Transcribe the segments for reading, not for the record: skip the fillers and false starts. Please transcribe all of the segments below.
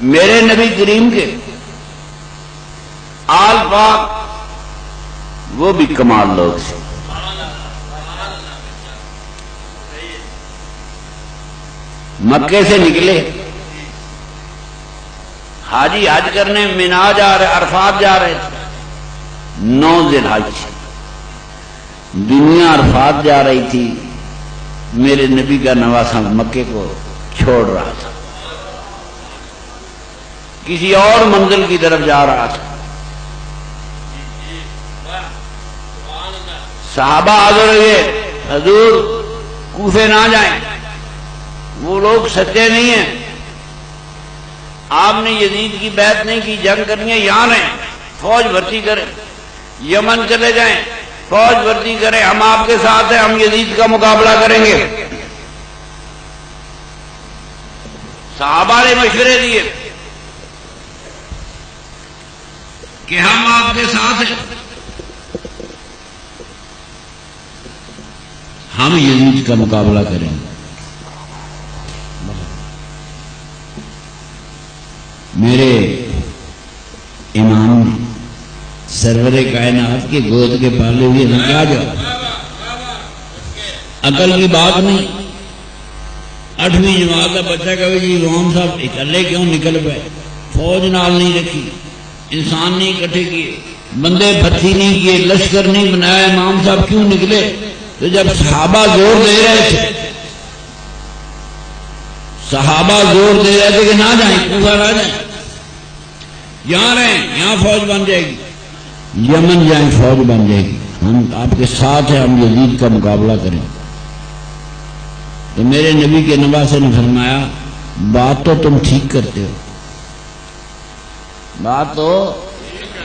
میرے نبی کریم کے آل پاک وہ بھی کمال لوگ تھے. مکے سے نکلے حاجی حج کرنے مینا جا رہے، عرفات جا رہے تھے. 9 ذی الحج دنیا عرفات جا رہی تھی، میرے نبی کا نواسا مکے کو چھوڑ رہا تھا، کسی اور منزل کی طرف جا رہا تھا. صحابہ حاضر ہوئے، حضور کوفے نہ جائیں، وہ لوگ سچے نہیں ہیں، آپ نے یزید کی بیعت نہیں کی، جنگ کرنی ہے، یہاں رہیں، فوج بھرتی کریں. یمن چلے جائیں، فوج بھرتی کریں، ہم آپ کے ساتھ ہیں، ہم یزید کا مقابلہ کریں گے. صحابہ نے مشورے دیے کہ ہم آپ کے ساتھ ہیں، ہم یزید کا مقابلہ کریں گے. میرے امام سرور کائنات کے گود کے پالے ہوئے نہ کیا جاؤ، عقل کی بات نہیں. 8ویں جماعت کا بچہ کہے جی امام صاحب اکلے کیوں نکل پائے، فوج نال نہیں رکھی، انسان نہیں اکٹھے کیے، بندے بھرتی نہیں کیے، لشکر نہیں بنایا، امام صاحب کیوں نکلے؟ تو جب صحابہ زور دے رہے تھے، صحابہ زور دے رہے تھے کہ نہ جائیں، کوفہ نہ جائیں، یہاں رہیں، یہاں فوج بن جائے گی، یمن جائیں فوج بن جائے گی، ہم آپ کے ساتھ ہیں، ہم یزید کا مقابلہ کریں. تو میرے نبی کے نواسے نے فرمایا بات تو تم ٹھیک کرتے ہو، بات تو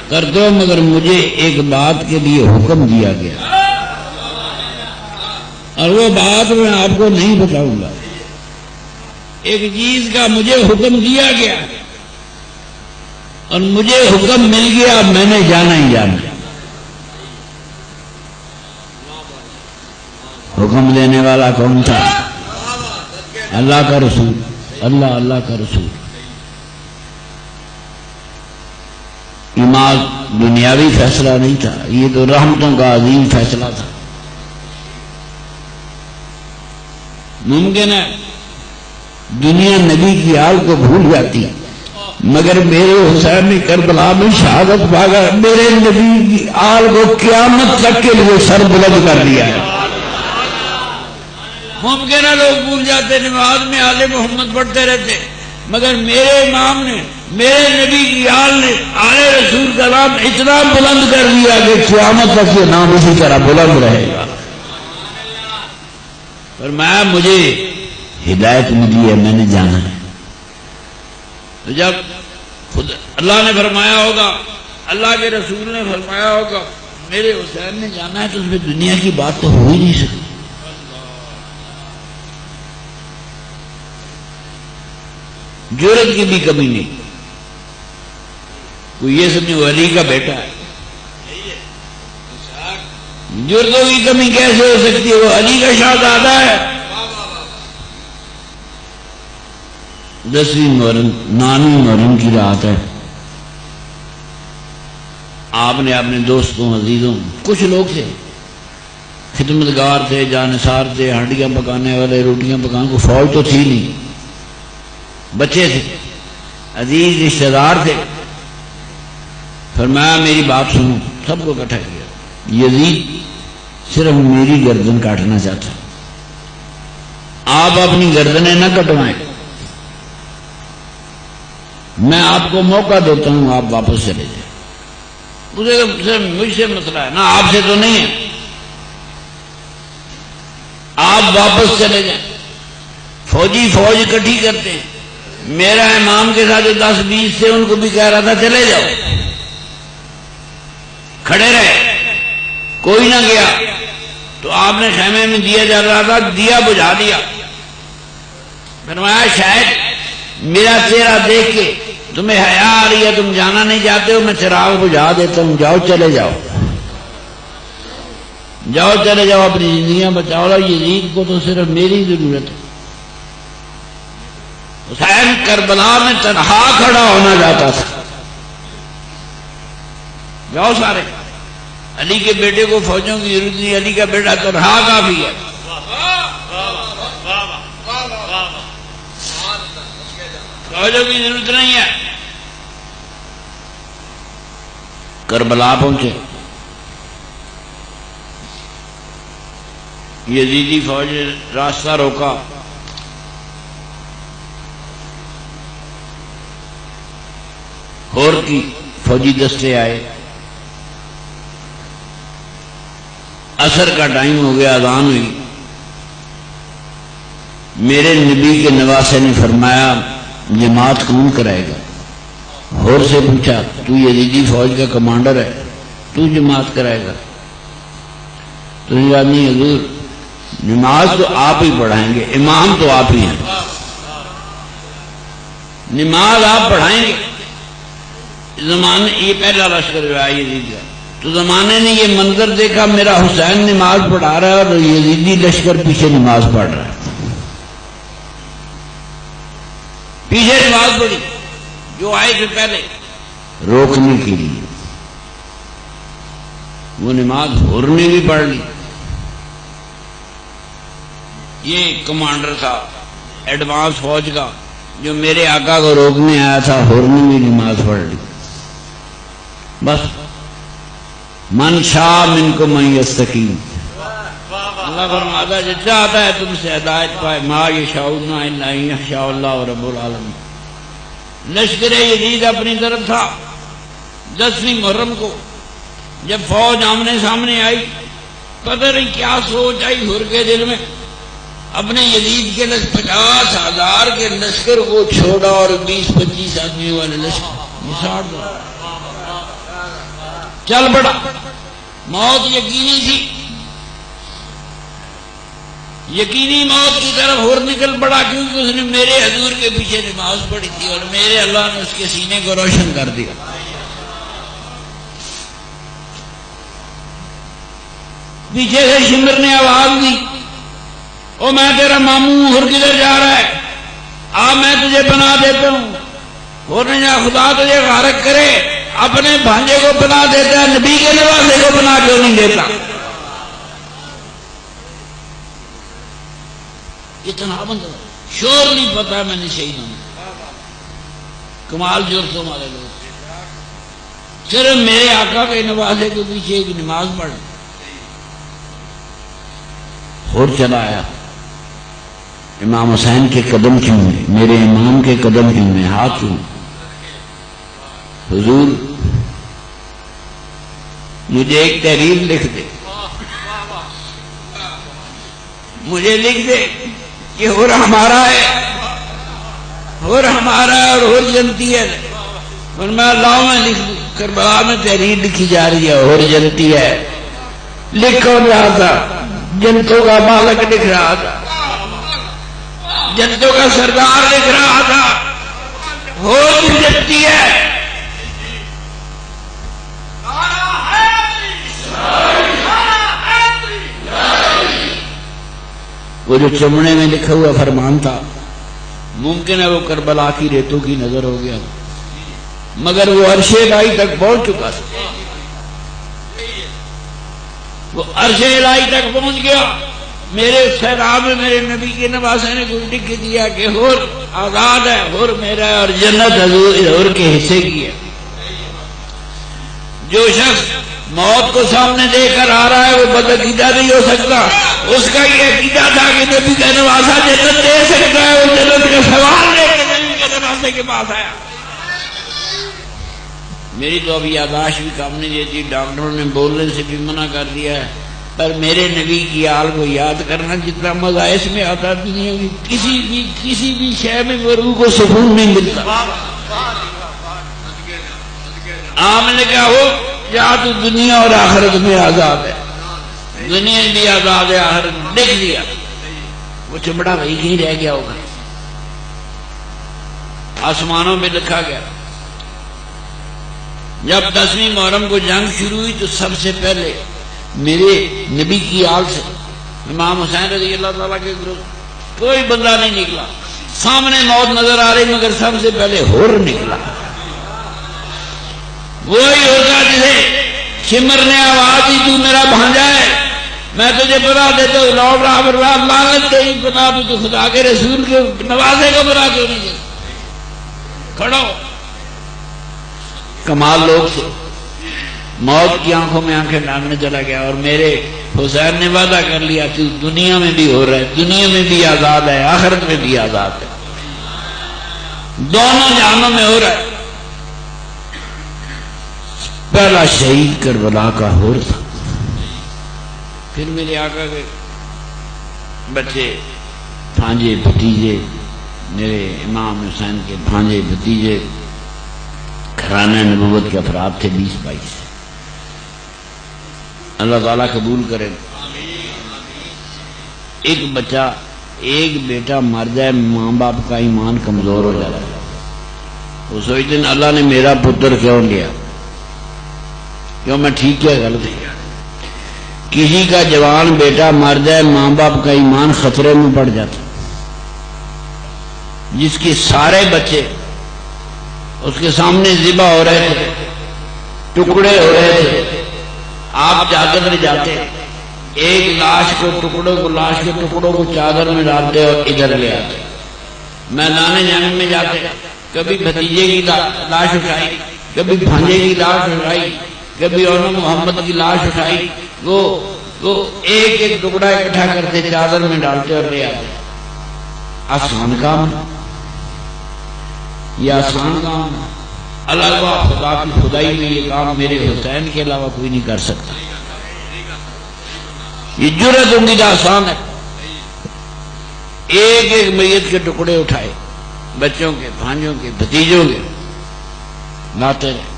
کرتے ہو، مگر مجھے ایک بات کے لیے حکم دیا گیا، اور وہ بات میں آپ کو نہیں بتاؤں گا. ایک چیز کا مجھے حکم دیا گیا اور مجھے حکم مل گیا، میں نے جانا ہی جانا. حکم دینے والا کون تھا؟ اللہ کا رسول، اللہ کا رسول. ایمان دنیاوی فیصلہ نہیں تھا، یہ تو رحمتوں کا عظیم فیصلہ تھا. ممکن ہے دنیا نبی کی آل کو بھول جاتی، مگر میرے حسین نے کربلا میں شہادت پا کر میرے نبی کی آل کو قیامت تک کے لیے سر بلند کر دیا ہے. ممکن ہے لوگ بھول جاتے، نماز میں آل محمد پڑھتے رہتے، مگر میرے امام نے، میرے نبی کی آل نے آل رسول کا نام اتنا بلند کر دیا کہ قیامت تک یہ نام اسی طرح بلند رہے گا. فرمایا مجھے ہدایت ملی ہے، میں نے جانا ہے. تو جب خود اللہ نے فرمایا ہوگا، اللہ کے رسول نے فرمایا ہوگا میرے حسین نے جانا ہے، تو اس میں دنیا کی بات تو ہو ہی نہیں سکتی. جرت کی بھی کمی نہیں. کوئی یہ سمجھے وہ علی کا بیٹا ہے، جرتوں کی کمی کیسے ہو سکتی ہے؟ وہ علی کا شہزادہ ہے. 10ویں محرم 9ویں محرم کی رات ہے. آپ نے اپنے دوستوں، عزیزوں، کچھ لوگ تھے خدمتگار تھے، جانثار تھے، ہانڈیاں پکانے والے، روٹیاں پکانے کو، فوج تو تھی نہیں، بچے تھے، عزیز رشتہ دار تھے. فرمایا میری بات سنو، سب کو اکٹھا کیا. یزید صرف میری گردن کاٹنا چاہتا، آپ اپنی گردنیں نہ کٹوائیں، میں آپ کو موقع دیتا ہوں، آپ واپس چلے جائیں. مجھے مجھ سے مسئلہ ہے نا، آپ سے تو نہیں ہے، آپ واپس چلے جائیں. فوجی فوج اکٹھی کرتے ہیں. میرا امام کے ساتھ 10-20 سے ان کو بھی کہہ رہا تھا چلے جاؤ، کھڑے رہے، کوئی نہ گیا. تو آپ نے خیمے میں دیا جا رہا تھا، دیا بجھا دیا. فرمایا شاید میرا چہرہ دیکھ کے تمہیں حیا آ رہی ہے، تم جانا نہیں چاہتے ہو، میں چراغ بجھا دیتا ہوں، جاؤ چلے جاؤ، جاؤ چلے جاؤ، اپنی زندگیاں بچاؤ. یزید کو تو صرف میری ضرورت ہے. حسین کربلا میں تنہا کھڑا ہونا چاہتا تھا. جاؤ سارے، علی کے بیٹے کو فوجوں کی ضرورت نہیں، علی کا بیٹا تنہا کافی ہے. فوجوں کی ضرورت نہیں ہے. کربلا پہنچے، یزیدی فوج نے راستہ روکا. ہور کی فوجی دستے آئے. عصر کا ٹائم ہو گیا، اذان ہوئی. میرے نبی کے نواسے نے فرمایا جماعت کون کرائے گا؟ ہور سے پوچھا تو یزیدی فوج کا کمانڈر ہے، تو جماعت کرائے گا؟ تو نہیں حضور، نماز تو آپ ہی پڑھائیں گے، امام تو آپ ہی ہیں، نماز آپ پڑھائیں گے. زمانے یہ پہلا لشکر جو آیا یزید کا، تو زمانے نے یہ منظر دیکھا میرا حسین نماز پڑھا رہا ہے اور یزیدی لشکر پیچھے نماز پڑھ رہا ہے. پیچھے نماز پڑھی جو آئے تھے پہلے روکنے کے لیے. وہ نماز ہور نے بھی پڑھ لی. یہ کمانڈر تھا ایڈوانس فوج کا جو میرے آقا کو روکنے آیا تھا، ہور نے بھی نماز پڑھ لی. بس من شاء منکم من یستقیم. اللہ فرماتا ہے جو چاہتا ہے تم سے ہدایت پائے، ما یشاءون الا ان یشاء اللہ رب العالمین. لشکر یزید اپنی طرف تھا. 10ویں محرم کو جب فوج آمنے سامنے آئی، پتہ نہیں کیا سوچ آئی ہر کے دل میں. اپنے یزید کے 50,000 کے لشکر کو چھوڑا اور 20-25 آدمی والے لشکر نثار دو. چل پڑا. موت یقینی تھی، یقینی موت کی طرف اور نکل پڑا، کیونکہ اس نے میرے حضور کے پیچھے نماز پڑھی تھی اور میرے اللہ نے اس کے سینے کو روشن کر دیا. پیچھے سے شمر نے آواز دی، او میں تیرا ماموں، اور کدھر جا رہا ہے؟ آ میں تجھے پناہ دیتا ہوں. اور نے کہا خدا تجھے غارق کرے، اپنے بھانجے کو پناہ دیتا ہے، نبی کے نواسے کو پناہ کیوں نہیں دیتا؟ اتنا بند شور نہیں پتا میں نے شہید ہوں. کمال جرتوں والے لوگ صرف میرے آقا کے نواسے کے پیچھے ایک نماز پڑھ. اور چلا آیا امام حسین کے قدم چومے، میرے امام کے قدم چومے، ہاتھ چومے. حضور مجھے ایک تحریر لکھ دے، مجھے لکھ دے کہ اور ہمارا ہے، اور ہمارا ہے اور جنتی ہے. اور میں اللہ میں لکھ دوں. کربلا میں تحریر لکھی جا رہی ہے، اور جنتی ہے. لکھ کون رہا تھا؟ جنتوں کا مالک لکھ رہا تھا، جنتوں کا سردار لکھ رہا تھا. اور جنتی ہے. وہ جو چمڑے میں لکھا ہوا فرمان تھا، ممکن ہے وہ کربلا کی ریتوں کی نظر ہو گیا، مگر وہ عرش الہی تک پہنچ چکا تھا. وہ عرش الہی تک پہنچ گیا. میرے سیراب میں میرے نبی کے نواسے نے کوئی لکھ دیا کہ حور آزاد ہے، حور میرا ہے اور جنت حضور کے حصے کی ہے. جو شخص موت کو سامنے دے کر آ رہا ہے وہ بدعقیدہ نہیں ہو سکتا. اس کا یہ عقیدہ تھا کہ نبی کا نواسا جنت دے سکتا ہے، وہ جنت کا سوال لے کر نبی کے نواسے کے پاس آیا. میری تو ابھی یاداشت بھی کام نہیں دیتی، ڈاکٹروں نے بولنے سے بھی منع کر دیا ہے، پر میرے نبی کی آل کو یاد کرنا جتنا مزہ اس میں آتا دنیا کی کسی بھی شے میں روح کو سکون نہیں ملتا. عام نے کہا ہو یا تو دنیا اور آخرت میں آزاد ہے، دنیا بھی آزاد ہے، آخرت لکھ دیا. وہ چمڑا وہی کہیں رہ گیا ہوگا، آسمانوں میں لکھا گیا. جب 10ویں محرم کو جنگ شروع ہوئی تو سب سے پہلے میرے نبی کی آل سے امام حسین رضی اللہ تعالیٰ کے گروپ کوئی بندہ نہیں نکلا. سامنے موت نظر آ رہی مگر سب سے پہلے ہور نکلا، وہی ہوتا جسے شمر نے آواز دی تو میرا بھانجا ہے، میں تجھے پناہ دیتا ہوں، لوٹ رہا برباد لعنت تیری پناہ بھی، تو خدا کے رسول کے نوازے کو برا کیوں نہیں دیتا؟ کھڑو کمال لوگ سے موت کی آنکھوں میں آنکھیں ڈالنے چلا گیا، اور میرے حسین نے وعدہ کر لیا کہ دنیا میں بھی ہو رہا ہے، دنیا میں بھی آزاد ہے، آخرت میں بھی آزاد ہے، دونوں جہانوں میں ہو رہا ہے۔ پہلا شہید کربلا کا ہور تھا، پھر میرے آقا کے بچے بھانجے بھتیجے، میرے امام حسین کے بھانجے بھتیجے، گھرانہ نبوت کے افراد تھے 20-22۔ اللہ تعالیٰ قبول کرے۔ ایک بچہ، ایک بیٹا مر جائے، ماں باپ کا ایمان کمزور ہو جاتا ہے، وہ سوچتے ہیں اللہ نے میرا پتر کیوں لیا، کیوں میں ٹھیک کیا غلط ہے۔ کسی کا جوان بیٹا مر جائے، ماں باپ کا ایمان خطرے میں پڑ جاتا، جس کے سارے بچے اس کے سامنے ذبح ہو رہے تھے، ٹکڑے ہو رہے تھے، آپ چادر لے جاتے، ایک لاش کے ٹکڑوں کو چادر میں ڈالتے اور ادھر لے آتے، میدان جنگ میں جاتے، کبھی بھتیجے کی لاش اٹھائی، کبھی بھانجے کی لاش اٹھائی، کبھی اور محمد کی لاش اٹھائی، وہ ایک ایک ٹکڑا اکٹھا کرتے، چادر میں ڈالتے اور لے آتے۔ آسان کام، یہ آسان کام، علاوہ خدا کی خدائی میں یہ کام میرے حسین کے علاوہ کوئی نہیں کر سکتا۔ یہ جرأت امید آسان ہے، ایک ایک میت کے ٹکڑے اٹھائے، بچوں کے، بھانجوں کے، بھتیجوں کے، لاتے رہے۔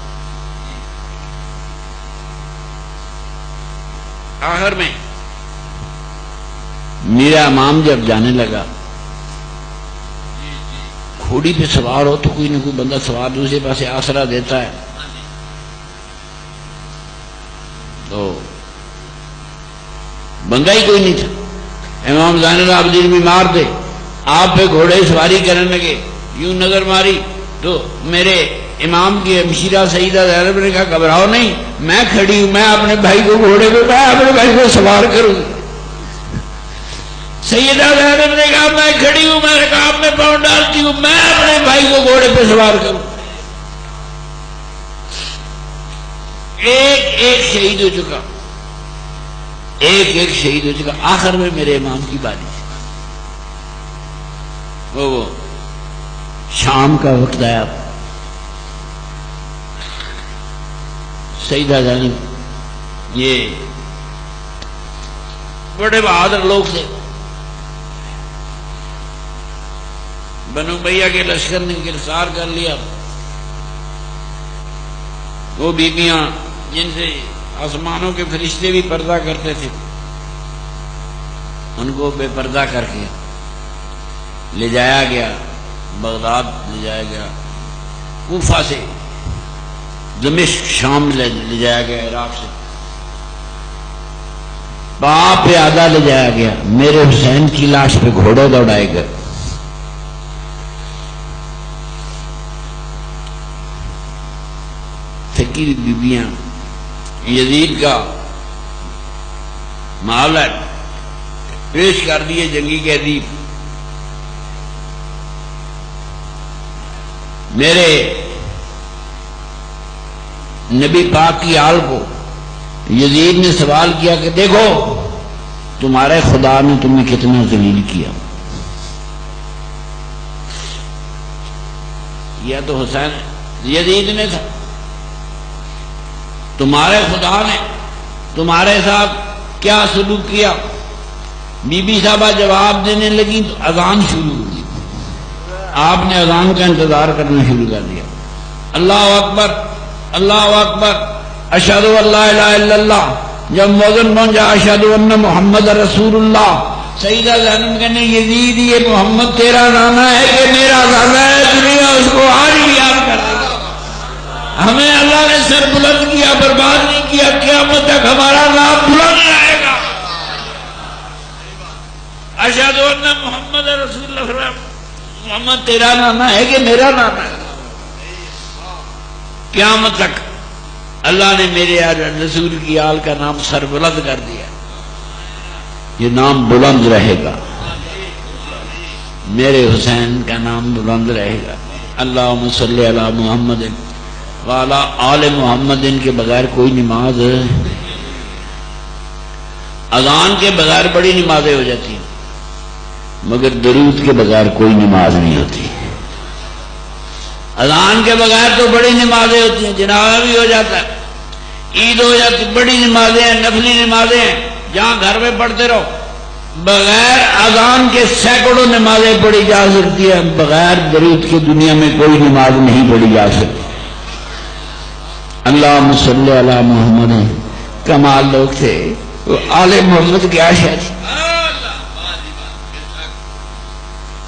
آخر میں میرا امام جب جانے لگا، گھوڑی پہ سوار ہو تو کوئی نہ کوئی بندہ سوار دوسرے پاسے آسرا دیتا ہے، تو بندہ ہی کوئی نہیں تھا۔ امام زین العابدین بیمار تھے، آپ پہ گھوڑے سواری کرنے لگے، یوں نظر ماری تو میرے امام کی ہمشیرہ سیدہ زینب نے کہا گھبراؤ نہیں، میں کھڑی ہوں، میں اپنے بھائی کو گھوڑے پہ، میں اپنے بھائی کو سوار کروں۔ سیدہ زینب نے کہا میں کھڑی ہوں، میں رکاب میں پاؤں ڈالتی ہوں، میں اپنے بھائی کو گھوڑے پہ سوار کروں۔ ایک ایک شہید ہو چکا، ایک ایک شہید ہو چکا، آخر میں میرے امام کی باری، وہ شام کا وقت آیا، سیدہ زینب یہ بڑے بہادر لوگ تھے، بنو امیہ کے لشکر نے گرفتار کر لیا، وہ بیویاں جن سے آسمانوں کے فرشتے بھی پردہ کرتے تھے، ان کو بے پردہ کر کے لے جایا گیا، بغداد لے جایا گیا، کوفہ سے دمشق شام لے جایا گیا، عراق سے باپ پہ آدھا لے جایا گیا، میرے حسین کی لاش پہ گھوڑے دوڑائے گئے۔ فقیر بیبیاں یزید کا معاملہ پیش کر دیے جنگی قیدی، میرے نبی پاک کی آل کو یزید نے سوال کیا کہ دیکھو تمہارے خدا نے تمہیں کتنا ذلیل کیا، یا تو حسین یزید نے تھا، تمہارے خدا نے تمہارے ساتھ کیا سلوک کیا؟ بی بی صاحبہ جواب دینے لگی تو اذان شروع ہوئی، آپ نے اذان کا انتظار کرنا شروع کر دیا، اللہ اکبر اللہ اکبر اشہد ان لا الہ الا اللہ، جب مؤذن پہنچا اشہد ان محمد رسول اللہ، سیدہ زینب کہنے یزید یہ محمد تیرا نانا ہے کہ میرا نانا ہے؟ دنیا اس کو آج بھی یاد کرے گا، ہمیں اللہ نے سر بلند کیا، برباد نہیں کیا، قیامت تک ہمارا نام بلند رہے گا۔ اشہد ان محمد رسول اللہ، محمد تیرا نانا ہے کہ میرا نانا ہے؟ قیامت تک اللہ نے میرے رسول کی آل کا نام سربلند کر دیا. یہ نام بلند رہے گا، میرے حسین کا نام بلند رہے گا. اللہم صلی علی محمد وعلی آل محمد. ان کے بغیر کوئی نماز، اذان کے بغیر بڑی نمازیں ہو جاتی ہیں مگر درود کے بغیر کوئی نماز نہیں ہوتی. اذان کے بغیر تو بڑی نمازیں ہوتی ہیں، جنازہ بھی ہو جاتا ہے، عید ہو جاتی، بڑی نمازیں ہیں، نفلی نمازیں ہیں جہاں گھر میں پڑھتے رہو. بغیر اذان کے سینکڑوں نمازیں پڑھی جا سکتی ہیں، بغیر درود کے دنیا میں کوئی نماز نہیں پڑھی جا سکتی. اللہم صلی علی محمد. کمال لوگ تھے وہ آل محمد کی عاشق تھی.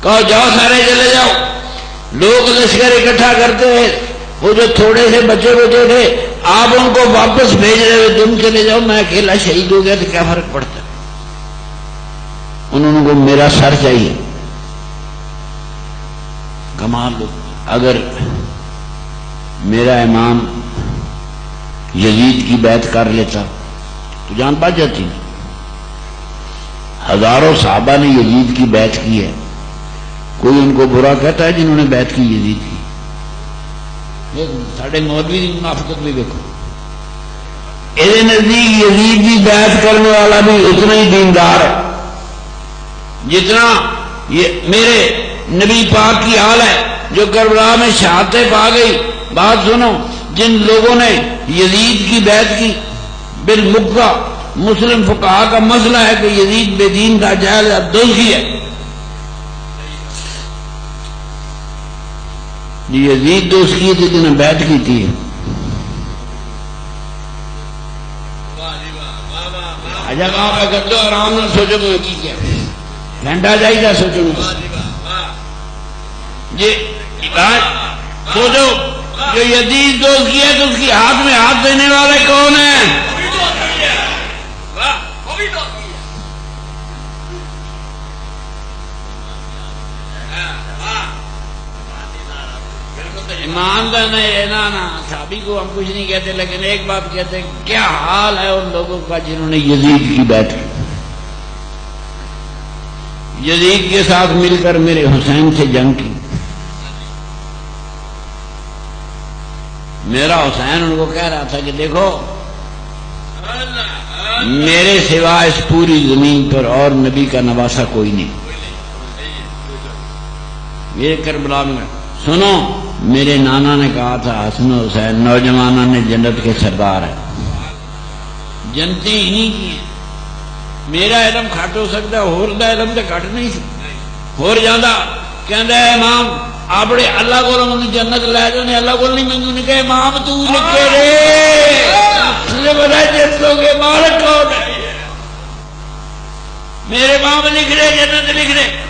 کہو جاؤ سارے چلے جاؤ. لوگ لشکر اکٹھا کرتے ہیں، وہ جو تھوڑے سے بچے تھے آپ ان کو واپس بھیج رہے ہوئے، تم چلے جاؤ، میں اکیلا شہید ہو گیا تو کیا فرق پڑتا ہے؟ انہوں کو میرا سر چاہیے. کمال لوگ. اگر میرا امام یزید کی بیعت کر لیتا تو جان بچ جاتی. ہزاروں صحابہ نے یزید کی بیعت کی ہے، کوئی ان کو برا کہتا ہے جنہوں نے بیعت کی یزید کی؟ ساڑھے مولوی کی منافقت بھی دیکھو. یہ نزدیک یزید کی بیعت کرنے والا بھی اتنا ہی دیندار ہے جتنا یہ میرے نبی پاک کی حال ہے جو کربلا میں شہادتیں پا گئی. بات سنو، جن لوگوں نے یزید کی بیعت کی بالمکہ، مسلم فقہا کا مسئلہ ہے کہ یزید بے دین کا جاہل دوزخی ہے. یزید دوست کی تھی جنہیں بیعت کی تھی. جب آپ کر دو آرام نہ سوچو تو کی کیا گھنٹہ چاہیے سوچو یہ سوچو. جو یزید دوست کی ہے تو اس کی ہاتھ میں ہاتھ دینے والے کون ہیں؟ ایماندار نا صحابی کو ہم کچھ نہیں کہتے، لیکن ایک بات کہتے ہیں، کیا حال ہے ان لوگوں کا جنہوں نے یزید کی بیعت کی. یزید کے ساتھ مل کر میرے حسین سے جنگ کی. میرا حسین ان کو کہہ رہا تھا کہ دیکھو میرے سوا اس پوری زمین پر اور نبی کا نواسا کوئی نہیں. میرے کربلا میں سنو، میرے نانا نے کہا تھا حسن و حسین نوجوانوں نے جنت کے سردار ہے. جنتی ہی نہیں کی. میرا علم کھٹ ہو سکتا ہے، ہور دا علم تو کھٹ نہیں سکتا. ہور جانا کہندا ہے امام اپنے اللہ کو مجھے جنت لے جانے، اللہ کو نہیں مینوں نہیں کہ امام تو لکھے رے تجھے بتا جنتوں کے مالک کون ہے. میرے امام لکھ رہے جنت لکھ رہے،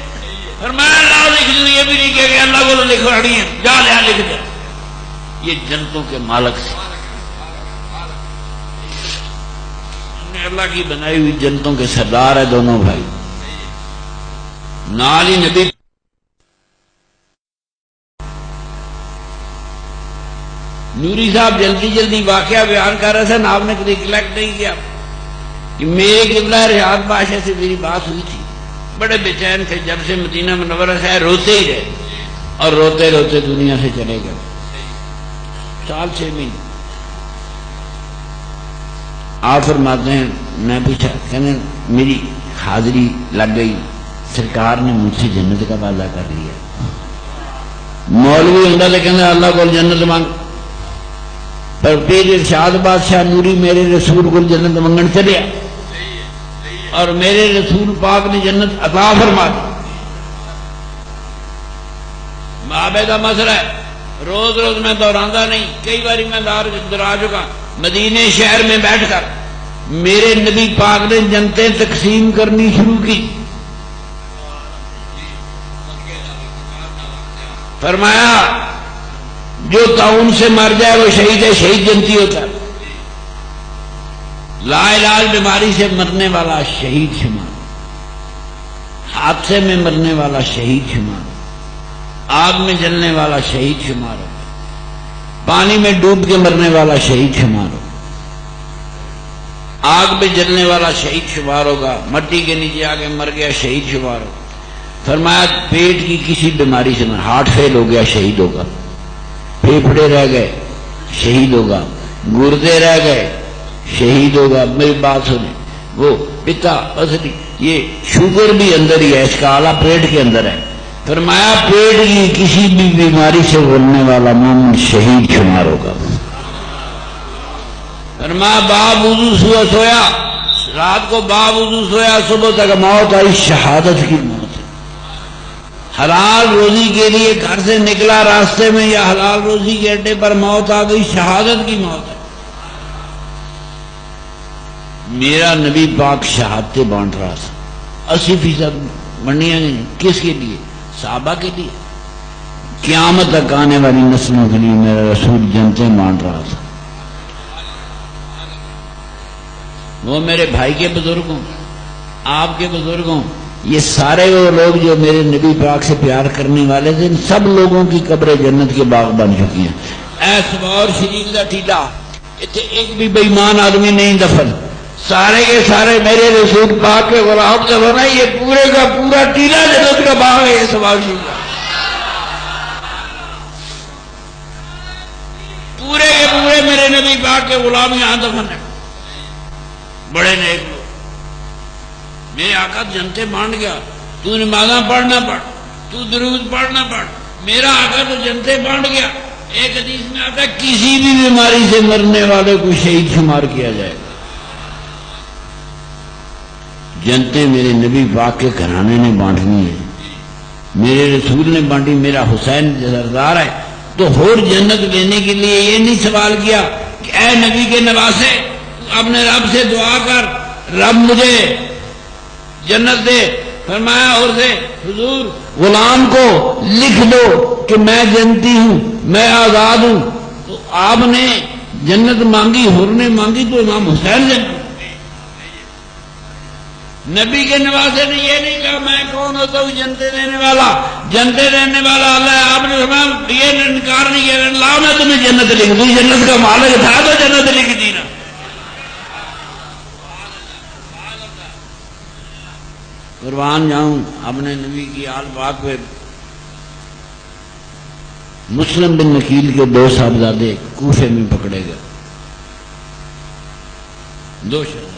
فرمایا اللہ لکھ دوں، یہ بھی نہیں کہ اللہ کو لکھواڑی ہے، جا لیا لکھ دے. یہ جنتوں کے مالک سے اللہ کی بنائی ہوئی جنتوں کے سردار ہے دونوں بھائی. نال ہی نبی نوری صاحب جلدی جلدی واقعہ بیان کر رہے تھے، آپ نے کبھی کلیکٹ نہیں کیا کہ میرے قبلہ ریاض بادشاہ سے میری بات ہوئی تھی. بڑے بے چین تھے، جب سے مدینہ منورہ سے روتے ہی رہے اور روتے روتے دنیا سے چلے گئے. 4-6 مہینے. آپ فرماتے ہیں میں پوچھا، کہنے میری حاضری لگ گئی، سرکار نے مجھ سے جنت کا وعدہ کر لیا. مولوی ہوں تو کہنے اللہ کو جنت مانگ، پر پیر ارشاد بادشاہ نوری میرے رسول کو جنت منگن چلیا اور میرے رسول پاک نے جنت عطا فرما دی. بابے کا مسئلہ ہے، روز روز میں دہراتا نہیں، کئی باری میں دہرا چکا. مدینے شہر میں بیٹھ کر میرے نبی پاک نے جنتیں تقسیم کرنی شروع کی. فرمایا جو طاعون سے مر جائے وہ شہید ہے، شہید جنتی ہوتا ہے. لا علاج بیماری سے مرنے والا شہید شمار، حادثے میں مرنے والا شہید شمار، آگ میں جلنے والا شہید شمار ہوگا، پانی میں ڈوب کے مرنے والا شہید شمار ہوگا، آگ میں جلنے والا شہید شمار ہوگا، مٹی کے نیچے آگے مر گیا شہید شمار ہوگا۔ فرمایا پیٹ کی کسی بیماری سے ہارٹ فیل ہو گیا شہید ہوگا، پھیپھڑے رہ گئے شہید ہوگا، گردے رہ گئے شہید ہوگا۔ میری بات سنیں، وہ پتا پسلی یہ شوگر بھی اندر ہی ہے، اس کا آلہ پیٹ کے اندر ہے۔ فرمایا پیٹ کی کسی بھی بیماری سے بولنے والا مومن شہید شمار ہوگا۔ فرمایا باب وضو سویا، رات کو باب وضو سویا، صبح تک موت آئی، شہادت کی موت ہے۔ حلال روزی کے لیے گھر سے نکلا، راستے میں یا حلال روزی کے اڈے پر موت آ گئی، شہادت کی موت ہے۔ میرا نبی پاک شہادتیں بانٹ رہا تھا، 80% بنڈیاں نہیں، کس کے لیے؟ صحابہ کے لیے، قیامت تک آنے والی نسلوں کے لیے میرا رسول جنتیں بانٹ رہا تھا۔ وہ میرے بھائی کے بزرگوں، آپ کے بزرگوں، یہ سارے وہ لوگ جو میرے نبی پاک سے پیار کرنے والے تھے، ان سب لوگوں کی قبر جنت کے باغ بن چکی ہیں۔ اے سوار شریف کا ٹھیلا، اتنے ایک بھی بے ایمان آدمی نہیں دفن، سارے کے سارے میرے رسول پاک کے غلام سے بنا، یہ پورے کا پورا ٹیلا جنت کا باغ ہے۔ یہ سوار شریف کا پورے کے پورے میرے نبی پاک کے غلام یہاں دفن ہیں، بڑے نیک لوگ۔ میرے آقا جنتے بانٹ گیا، تو نمازاں پڑھنا پڑھ، تو درود پڑھنا پڑھ، میرا آقا تو جنتے بانٹ گیا۔ ایک حدیث میں آتا ہے کسی بھی بیماری سے مرنے والے کو شہید شمار کیا جائے گا۔ جنتے میرے نبی پاک کے گھرانے نے بانٹنی ہے، میرے رسول نے بانٹی۔ میرا حسین سردار ہے تو ہور جنت لینے کے لیے یہ نہیں سوال کیا کہ اے نبی کے نواسے اپنے رب سے دعا کر، رب مجھے جنت دے۔ فرمایا اور سے حضور غلام کو لکھ دو کہ میں جنتی ہوں، میں آزاد ہوں۔ تو آپ نے جنت مانگی، حور نے مانگی، تو امام حسین جنت۔ نبی کے نواسے نے یہ نہیں کہا میں کون ہوتا ہوں جنتے دینے والا، جنتے دینے والا اللہ ہے۔ آپ نے فرمایا یہ انکار نہیں کیا، اللہ نے تمہیں جنت لکھ دی، جنت کا مالک تھا تو جنت لکھ دی نا۔ قربان جاؤں اپنے نبی کی آل پاک پہ۔ مسلم بن نکیل کے 2 صاحبزادے کوفے میں پکڑے گئے، 2 شہزادے،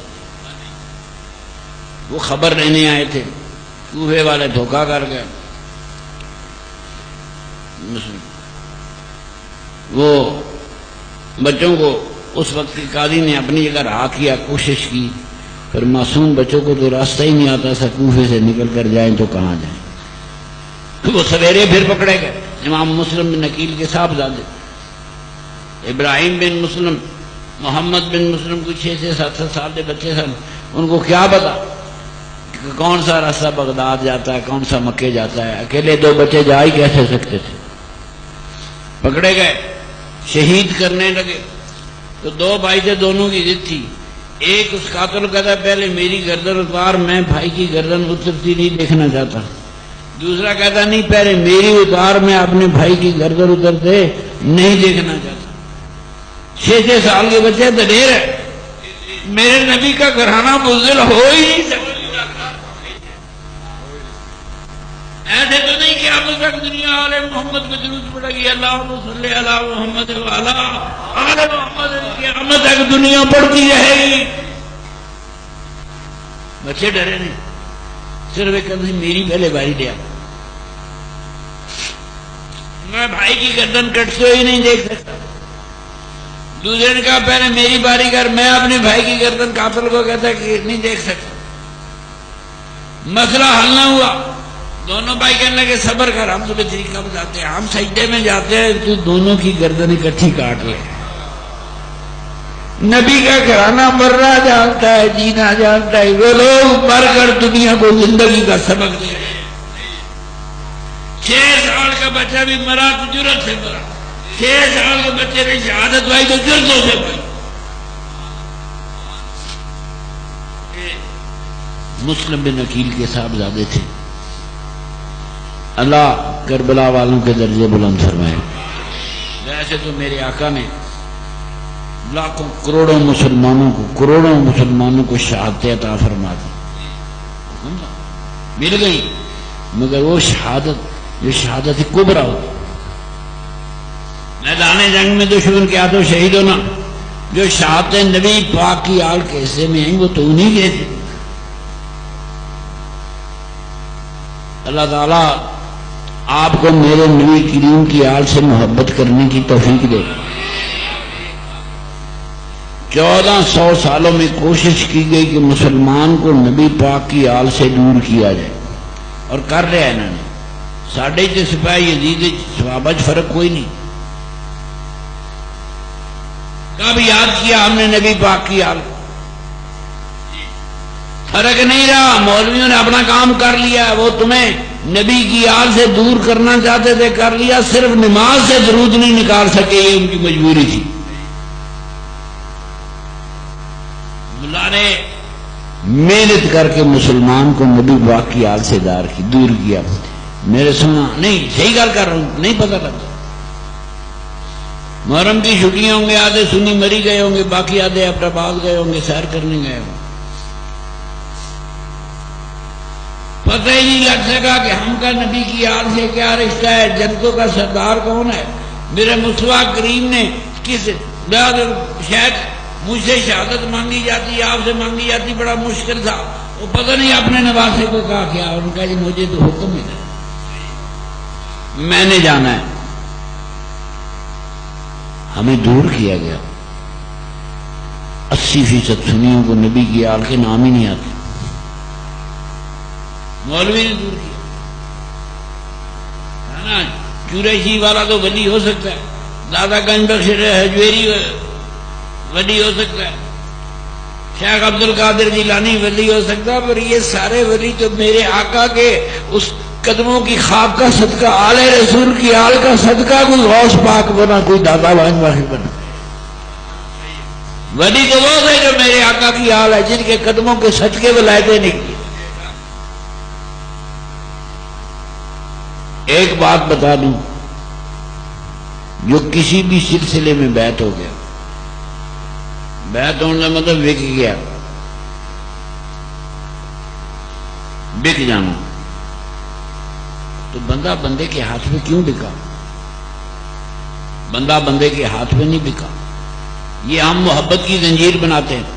وہ خبر لینے آئے تھے، کوفے والے دھوکہ کر گئے۔ وہ بچوں کو اس وقت کی قاضی نے اپنی جگہ رہا کیا، کوشش کی، پھر معصوم بچوں کو تو راستہ ہی نہیں آتا تھا، کوفے سے نکل کر جائیں تو کہاں جائیں۔ وہ سویرے پھر پکڑے گئے، امام مسلم بن نکیل کے صاحبزادے، ابراہیم بن مسلم، محمد بن مسلم، کو 6-7 سال کے بچے سن۔ ان کو کیا پتا کہ کون سا راستہ بغداد جاتا ہے، کون سا مکے جاتا ہے، اکیلے 2 بچے جا ہی کیسے سکتے تھے۔ پکڑے گئے، شہید کرنے لگے۔ تو 2 بھائی تھے، دونوں کی ضد تھی۔ ایک اس قاتل کہتا پہلے میری گردن اتار، میں بھائی کی گردن اترتی نہیں دیکھنا چاہتا۔ دوسرا کہتا نہیں پہلے میری اتار، میں اپنے بھائی کی گردن اترتے نہیں دیکھنا چاہتا۔ 6 سال کے بچے دلیر ہے، میرے نبی کا گھرانہ بزدل ہو ہی نہیں سکتا۔ ایسے تو نہیں کہ اب تک دنیا والے محمد کو درود پڑے گی، اللہم صلی علی محمد وعلی آل محمد، قیامت تک دنیا پڑھتی رہے گی۔ بچے ڈرے نہیں، صرف ایک کہتے میری پہلے باری دیا، میں بھائی کی گردن کٹتے ہوئی نہیں دیکھ سکتا۔ دوسرے نے کہا پہلے میری باری کر، میں اپنے بھائی کی گردن قاتل کو کہتا کہ نہیں دیکھ سکتا۔ مسئلہ حل نہ ہوا، دونوں بھائی کہنے لگے صبر کر، ہم تمہیں طریقہ بتاتے ہیں، ہم سجدے میں جاتے ہیں، تو دونوں کی گردن اکٹھی کاٹ لے۔ نبی کا گھرانہ مرنا جانتا ہے، جینا جانتا ہے، وہ لوگ مر کر دنیا کو زندگی کا سبق دے رہے ہیں۔ 6 سال کا بچہ بھی مرا تو جرت سے مرا، 6 سال کے بچے نے شہادت پائی تو جرتوں سے پائی۔ مسلم بن عقیل کے صاحبزادے تھے، اللہ کربلا والوں کے درجے بلند فرمائے۔ ویسے تو میرے آقا نے لاکھوں کروڑوں مسلمانوں کو شہادتیں عطا فرما دی، مل گئی، مگر وہ شہادت جو شہادت کبریٰ ہوتی، میدان جنگ میں دشمن کے ہاتھوں شہید ہونا، جو شہادتیں نبی پاک کی آل کے حصے میں آئیں وہ تو انہی کے تھے۔ اللہ تعالیٰ آپ کو میرے نبی کریم کی آل سے محبت کرنے کی توفیق دے۔ 1400 سالوں میں کوشش کی گئی کہ مسلمان کو نبی پاک کی آل سے دور کیا جائے، اور کر رہے ہیں انہوں نے۔ ساڑھے تے سپاہی یزید صحابہ فرق کوئی نہیں۔ کب یاد کیا ہم نے نبی پاک کی آل کو؟ فرق نہیں رہا، مولویوں نے اپنا کام کر لیا، وہ تمہیں نبی کی آل سے دور کرنا چاہتے تھے، کر لیا، صرف نماز سے درود نہیں نکال سکے، یہ ان کی مجبوری تھی۔ اللہ نے محنت کر کے مسلمان کو نبی پاک کی آل سے دور کیا۔ میرے سنا نہیں، صحیح گل کر رہا ہوں، نہیں پتہ لگتا۔ محرم کی چھٹیاں ہوں گے، آدھے سنی مری گئے ہوں گے، باقی آدھے اپنا باغ گئے ہوں گے، سیر کرنے گئے ہوں گے، پتہ ہی نہیں لگ سکا کہ ہم کا نبی کی آل سے کیا رشتہ ہے، جنتوں کا سردار کون ہے۔ میرے مصطفیٰ کریم نے کس شاید مجھ سے شہادت مانگی جاتی، آپ سے مانگی جاتی، بڑا مشکل تھا، وہ پتہ نہیں اپنے نواسے کو کہا کیا، ان کا جی مجھے تو حکم ملا، میں نے جانا ہے۔ ہمیں دور کیا گیا، 80% سنیوں کو نبی کی آل کے نام ہی نہیں آتے، مولوی نے دور کیا ہے نا۔ قریشی والا تو ولی ہو سکتا ہے، دادا گنج بخش حجویری ولی ہو سکتا ہے، شیخ عبد القادر جیلانی ولی ہو سکتا ہے، پر یہ سارے ولی تو میرے آقا کے اس قدموں کی خواب کا صدقہ، آل رسول کی آل کا صدقہ، کوئی غوث پاک بنا، کوئی دادا گنج بخش بنا۔ ولی تو وہ ہے جو میرے آقا کی آل ہے، جن کے قدموں کے صدقے ولایتیں نکلی۔ ایک بات بتا دوں، جو کسی بھی سلسلے میں بیعت ہو گیا، بیعت ہونے کا مطلب بک گیا، بک جانا، تو بندہ بندے کے ہاتھ میں کیوں بکا؟ بندہ بندے کے ہاتھ میں نہیں بکا، یہ ہم محبت کی زنجیر بناتے ہیں۔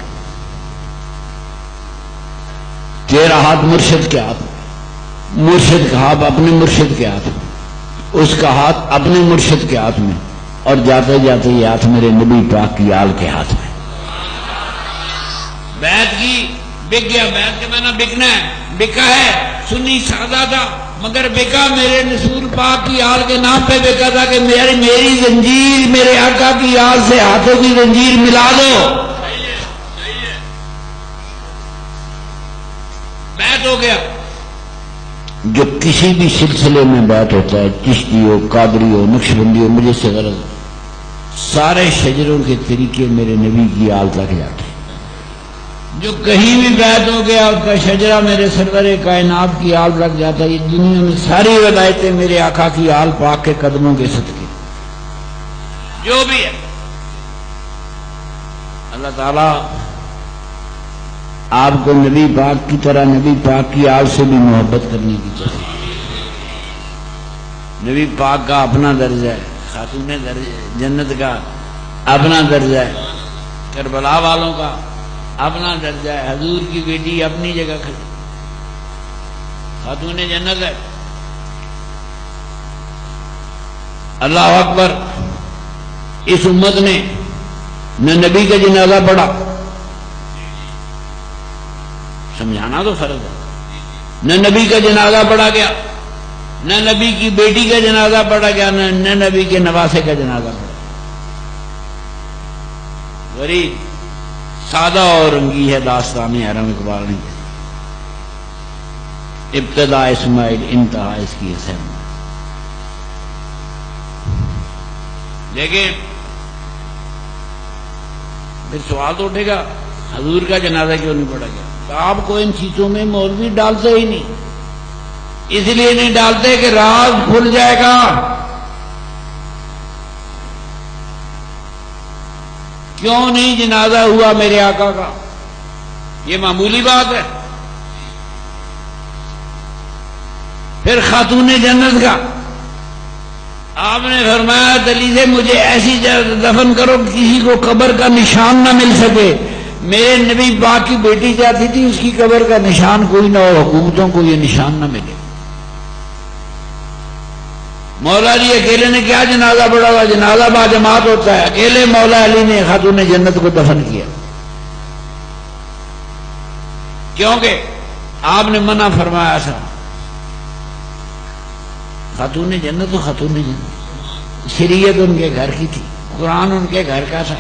تیرا ہاتھ مرشد کے ہاتھ، مرشد کا ہاتھ اپنے مرشد کے ہاتھ، اس کا ہاتھ اپنے مرشد کے ہاتھ میں، اور جاتے جاتے یہ ہاتھ میرے نبی پاک کی آل کے ہاتھ میں۔ بیعت کی، بک گیا، بیعت کے معنی بکنا ہے، بکا ہے، سنی سادہ تھا مگر بکا میرے رسول پاک کی آل کے نام پہ بکا تھا کہ میری زنجیر میرے آقا کی آل سے ہاتھوں کی زنجیر ملا دو۔ بیعت ہو گیا۔ جو کسی بھی سلسلے میں بیعت ہوتا ہے، چشتی ہو، قادری ہو، نقشبندی ہو، مجھے سے غرض ہے، سارے شجروں کے طریقے میرے نبی کی آل تک جاتے ہیں۔ جو کہیں بھی بیعت ہو گیا اس کا شجرہ میرے سرور کائنات کی آل تک جاتا ہے۔ یہ دنیا میں ساری ولایتیں میرے آقا کی آل پاک کے قدموں کے صدقے، جو بھی ہے۔ اللہ تعالیٰ آپ کو نبی پاک کی طرح نبی پاک کی آل سے بھی محبت کرنے کی چاہیے۔ نبی پاک کا اپنا درجہ ہے، خاتون جنت کا اپنا درجہ ہے، کربلا والوں کا اپنا درجہ ہے، حضور کی بیٹی اپنی جگہ کھڑی خاتون جنت ہے۔ اللہ اکبر۔ اس امت نے نہ نبی کا جنازہ پڑھا، سمجھانا تو فرض ہے، نہ نبی کا جنازہ پڑھا گیا، نہ نبی کی بیٹی کا جنازہ پڑھا گیا، نہ نبی کے نواسے کا جنازہ پڑھا۔ غریب سادہ اور رنگی ہے داستان حرم اقبال نے، ابتدا اسماعیل انتہا اس کی حسین۔ لیکن پھر سوال تو اٹھے گا حضور کا جنازہ کیوں نہیں پڑھا گیا؟ آپ کو ان چیزوں میں مولوی ڈالتے ہی نہیں، اس لیے نہیں ڈالتے کہ راز کھل جائے گا. کیوں نہیں جنازہ ہوا میرے آقا کا؟ یہ معمولی بات ہے. پھر خاتون جنت کا آپ نے فرمایا دلی سے مجھے ایسی جگہ دفن کرو کسی کو قبر کا نشان نہ مل سکے. میرے نبی پاک کی بیٹی جاتی تھی اس کی قبر کا نشان کوئی نہ ہو، حکومتوں کو یہ نشان نہ ملے. مولا علی اکیلے نے کیا جنازہ پڑھا ہوا؟ جنازہ با جماعت ہوتا ہے. اکیلے مولا علی نے خاتون جنت کو دفن کیا کیونکہ آپ نے منع فرمایا تھا. خاتون جنت تو خاتون جنت، شریعت ان کے گھر کی تھی، قرآن ان کے گھر کا تھا.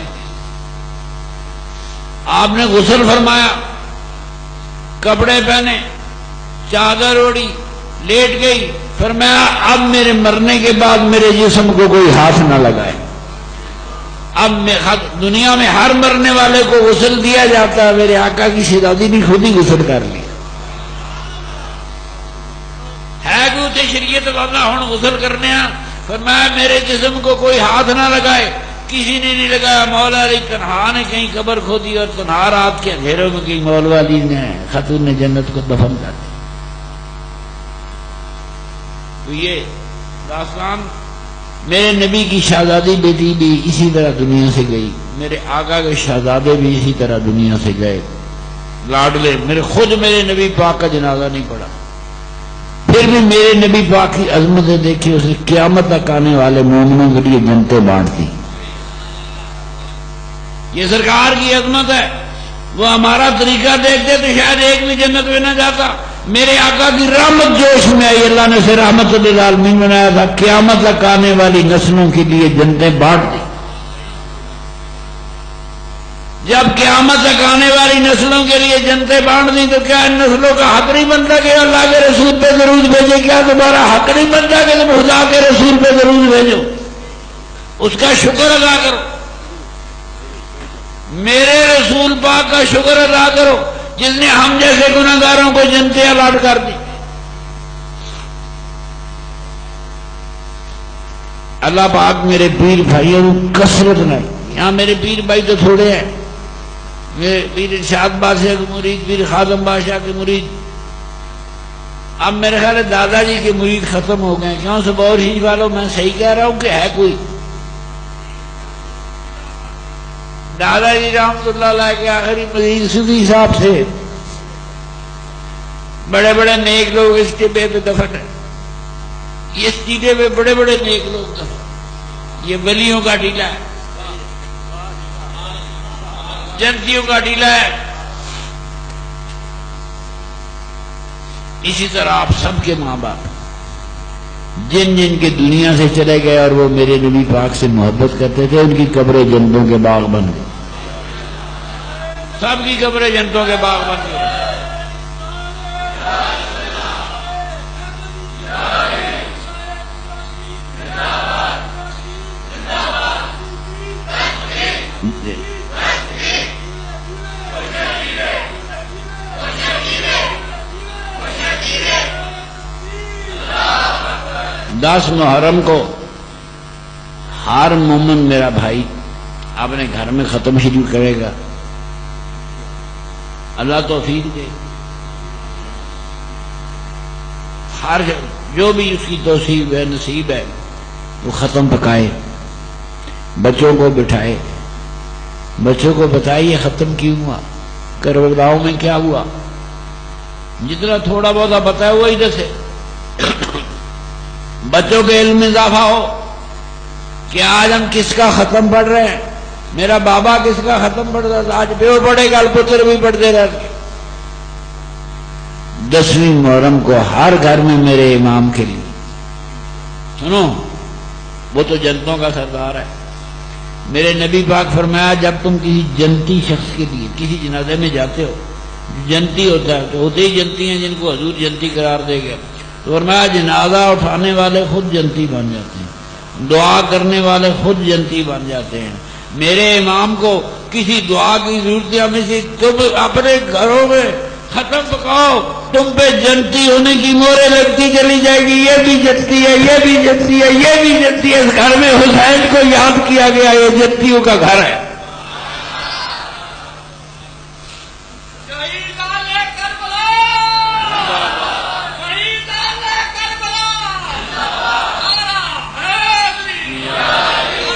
آپ نے غسل فرمایا، کپڑے پہنے، چادر اوڑی، لیٹ گئی. فرمایا اب میرے مرنے کے بعد میرے جسم کو کوئی ہاتھ نہ لگائے. اب دنیا میں ہر مرنے والے کو غسل دیا جاتا ہے، میرے آقا کی شہزادی نے خود ہی غسل کر لیا. ہے کہ اتنے شریعت والا ہوں غسل کرنے. فرمایا میرے جسم کو کوئی ہاتھ نہ لگائے. کسی نے نہیں لگایا. مولا علی تنہا نے کہیں قبر کھودی اور تنہا رات کے اندھیروں میں کہیں مولا علی نے خاتون جنت کو دفن کر دیا. تو یہ داستان میرے نبی کی شہزادی بیٹی بھی اسی طرح دنیا سے گئی، میرے آقا کے شہزادے بھی اسی طرح دنیا سے گئے. لاڈلے میرے نبی پاک کا جنازہ نہیں پڑا. پھر بھی میرے نبی پاک کی عظمتیں دیکھی. اس نے قیامت تک آنے والے مومنوں کے لیے جنتیں بانٹ دی. یہ سرکار کی عظمت ہے. وہ ہمارا طریقہ دیکھتے تو شاید ایک بھی جنت میں نہ جاتا. میرے آقا کی رحمت جوش میں آئی. اللہ نے اسے رحمت للعالمین بنایا تھا. قیامت تک آنے والی نسلوں کے لیے جنتیں بانٹ دی. جب قیامت تک آنے والی نسلوں کے لیے جنتیں بانٹ دی تو کیا ان نسلوں کا حق نہیں بنتا کہ اللہ کے رسول پہ درود بھیجے؟ کیا تمہارا حق نہیں بنتا کہ تم خدا کے رسول پہ درود بھیجو؟ اس کا شکر ادا کرو. میرے رسول پاک کا شکر ادا کرو جس نے ہم جیسے گناہگاروں کو جنتیں الاٹ کر دی. اللہ پاک میرے پیر بھائیوں کو کثرت نہیں. یہاں میرے پیر بھائی تو تھوڑے ہیں. میرے پیر ارشاد بادشاہ کے مرید، پیر خادم بادشاہ کے مرید. اب میرے خیال ہے دادا جی کے مرید ختم ہو گئے. کیوں سب اور ہی والوں میں صحیح کہہ رہا ہوں کہ ہے کوئی؟ دادا جی رحمت اللہ علیہ کے آخری مرید صوفی صاحب تھے. بڑے بڑے نیک لوگ اس ٹیبے پہ دفن ہیں. اس ٹیبے پہ بڑے بڑے نیک لوگ دفن. یہ ولیوں کا ٹیلا ہے، جنتیوں کا ٹیلا ہے. اسی طرح آپ سب کے ماں باپ جن جن کے دنیا سے چلے گئے اور وہ میرے نبی پاک سے محبت کرتے تھے، ان کی قبریں جنتوں کے باغ بن گئے. سب کی قبریں جنتوں کے باغ بن گئے. دس محرم کو ہر مومن میرا بھائی اپنے گھر میں ختم شریف کرے گا. اللہ توفیق دے. ہر جو بھی اس کی توصیف ہے، نصیب ہے، وہ ختم پکائے، بچوں کو بٹھائے، بچوں کو بتائیے ختم کیوں ہوا، کربلا میں کیا ہوا. جتنا تھوڑا بہت بتایا ہوا ادھر سے بچوں کے علم میں اضافہ ہو کہ آج ہم کس کا ختم پڑھ رہے ہیں. میرا بابا کس کا ختم پڑھ رہا تھا، آج بیو پڑھے گا، الپتر بھی پڑھتے رہتے. 10ویں محرم کو ہر گھر میں میرے امام کے لیے سنو، وہ تو جنتوں کا سردار ہے. میرے نبی پاک فرمایا جب تم کسی جنتی شخص کے لیے کسی جنازے میں جاتے ہو، جنتی ہوتا ہے تو ہوتے ہی جنتی ہیں جن کو حضور جنتی قرار دے گیا. تو فرمایا جنازہ اٹھانے والے خود جنتی بن جاتے ہیں، دعا کرنے والے خود جنتی بن جاتے ہیں. میرے امام کو کسی دعا کی ضرورت ہے؟ ہمیں سے تم اپنے گھروں میں ختم پکاؤ، تم پہ جنتی ہونے کی مورے لگتی چلی جائے گی، یہ بھی جنتی ہے، یہ بھی جنتی ہے، یہ بھی جنتی ہے۔ اس گھر میں حسین کو یاد کیا گیا، یہ جنتیوں کا گھر ہے۔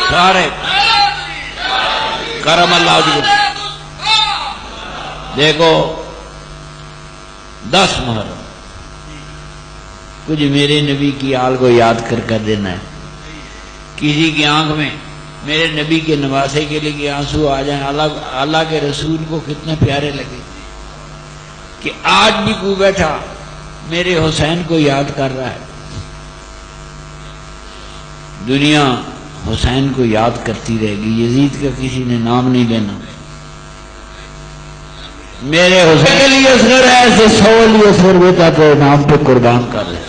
سارے کرم اللہ جی دیکھو 10 محرم کچھ میرے نبی کی آل کو یاد کر دینا ہے۔ کسی کی آنکھ میں میرے نبی کے نواسے کے لیے آنسو آ جائیں، اللہ کے رسول کو کتنے پیارے لگے کہ آج بھی کوئی بیٹھا میرے حسین کو یاد کر رہا ہے۔ دنیا حسین کو یاد کرتی رہے گی، یزید کا کسی نے نام نہیں لینا۔ میرے حسین کے لیے اصغر ہے ایسے 100 لیے اصغر بیٹا تو نام پہ قربان کر رہے،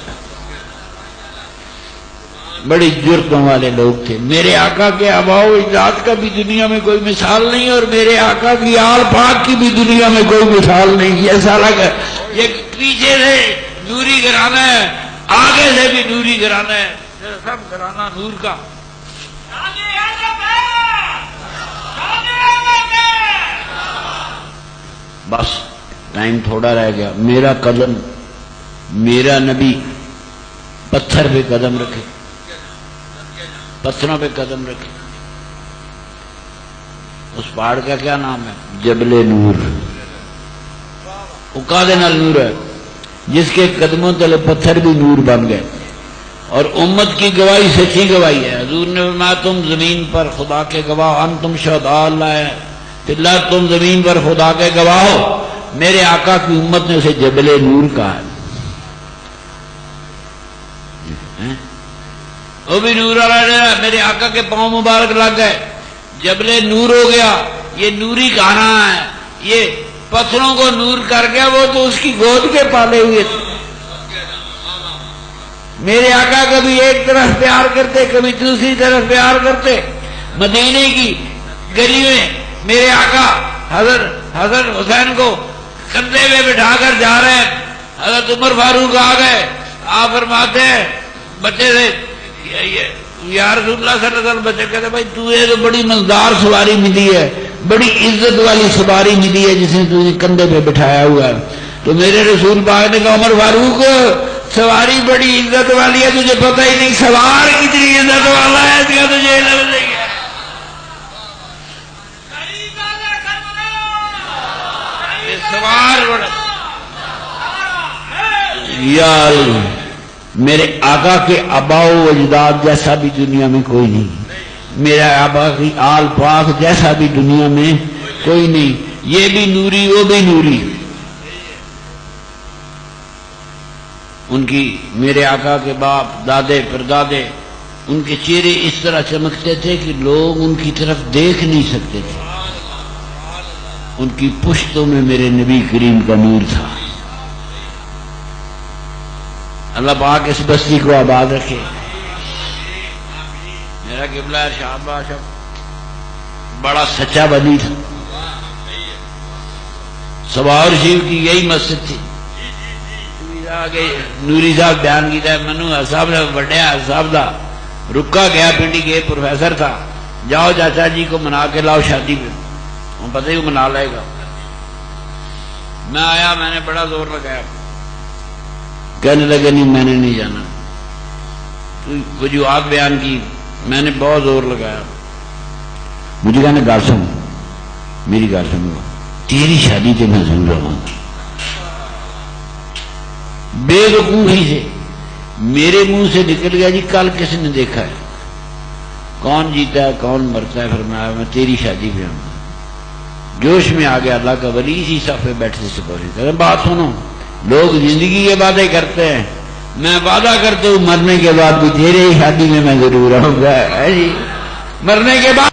بڑی جرتوں والے لوگ تھے۔ میرے آقا کے آباء و اجداد کا بھی دنیا میں کوئی مثال نہیں، اور میرے آقا کی آل پاک کی بھی دنیا میں کوئی مثال نہیں۔ یہ سارا یہ پیچھے سے نوری گھرانہ ہے، آگے سے بھی نوری گھرانہ ہے، سب گھرانہ نور کا۔ بس ٹائم تھوڑا رہ گیا۔ میرا قدم، میرا نبی پتھر پہ قدم رکھے، پتھروں پہ قدم رکھے۔ اس پہاڑ کا کیا نام ہے؟ جبل نور۔ وہ کادے نال نور ہے جس کے قدموں تلے پتھر بھی نور بن گئے، اور امت کی گواہی سچی گواہی ہے۔ حضور نے فرمایا تم زمین پر خدا کے گواہ، انتم شہداء اللہ اللہ، تم زمین پر خدا کے گواہ ہو۔ میرے آقا کی امت نے اسے جبل نور کہا ہے۔ وہ بھی نور والا، میرے آقا کے پاؤں مبارک لگ گئے، جبل نور ہو گیا۔ یہ نوری کہانا ہے، یہ پتھروں کو نور کر گیا، وہ تو اس کی گود کے پالے ہوئے تھے۔ میرے آقا کبھی ایک طرف پیار کرتے، کبھی دوسری طرف پیار کرتے۔ مدینے کی گلی میں میرے آقا حضرت حسین کو کندھے میں بٹھا کر جا رہے ہیں، حضرت عمر فاروق آ گئے۔ آپ فرماتے ہیں بچے سے، یا رسول اللہ صلی اللہ علیہ وسلم، بچے کہتے بھائی تجھے تو بڑی مزدار سواری ملی ہے، بڑی عزت والی سواری ملی ہے جس نے تجھے کندھے پہ بٹھایا ہوا ہے۔ تو میرے رسول پاک نے کہا عمر فاروق سواری بڑی عزت والی ہے، تجھے پتہ ہی نہیں سوار کتنی عزت والا ہے، اس کا تجھے علم نہیں ہے۔ سوار بڑا یا اللہ، میرے آقا کے آباء و اجداد جیسا بھی دنیا میں کوئی نہیں، میرے آقا کی آل پاک جیسا بھی دنیا میں کوئی نہیں۔ یہ بھی نوری، وہ بھی نوری۔ ان کی میرے آقا کے باپ دادے پردادے، ان کے چہرے اس طرح چمکتے تھے کہ لوگ ان کی طرف دیکھ نہیں سکتے تھے۔ ان کی پشتوں میں میرے نبی کریم کا نور تھا۔ اللہ پاک اس بستی کو آباد رکھے۔ میرا قبلہ ارشاد بادشاہ بڑا سچا ولی تھا۔ سوار شیو کی یہی مسجد تھی۔ نوری صاحب بیان کیتا ہے، منو صاحب نے وڈیا صاحب دا رکا گیا پنڈی کے پروفیسر تھا، جاؤ چاچا جی کو منا کے لاؤ شادی پہ، وہ پتہ ہی وہ منا لے گا۔ میں آیا، میں نے بڑا زور لگایا، کہنے لگے نہیں میں نے نہیں جانا۔ وجوہات بیان کی، میں نے بہت زور لگایا۔ مجھے کہنے گال سن، میری گال سن، تیری شادی تے میں ضرور رہا ہوں۔ بے وقوفی سے میرے منہ سے نکل گیا جی کل کس نے دیکھا ہے، کون جیتا ہے کون مرتا ہے؟ فرمایا میں تیری شادی پہ ہوں۔ جوش میں آ گیا، اللہ کا ولی اسی صف پہ بیٹھے سے پوچھے، بات سنو، لوگ زندگی یہ باتیں کرتے ہیں، میں وعدہ کرتا ہوں مرنے کے بعد بھی تیرے ہی شادی میں ضرور رہوں گا۔ مرنے کے بعد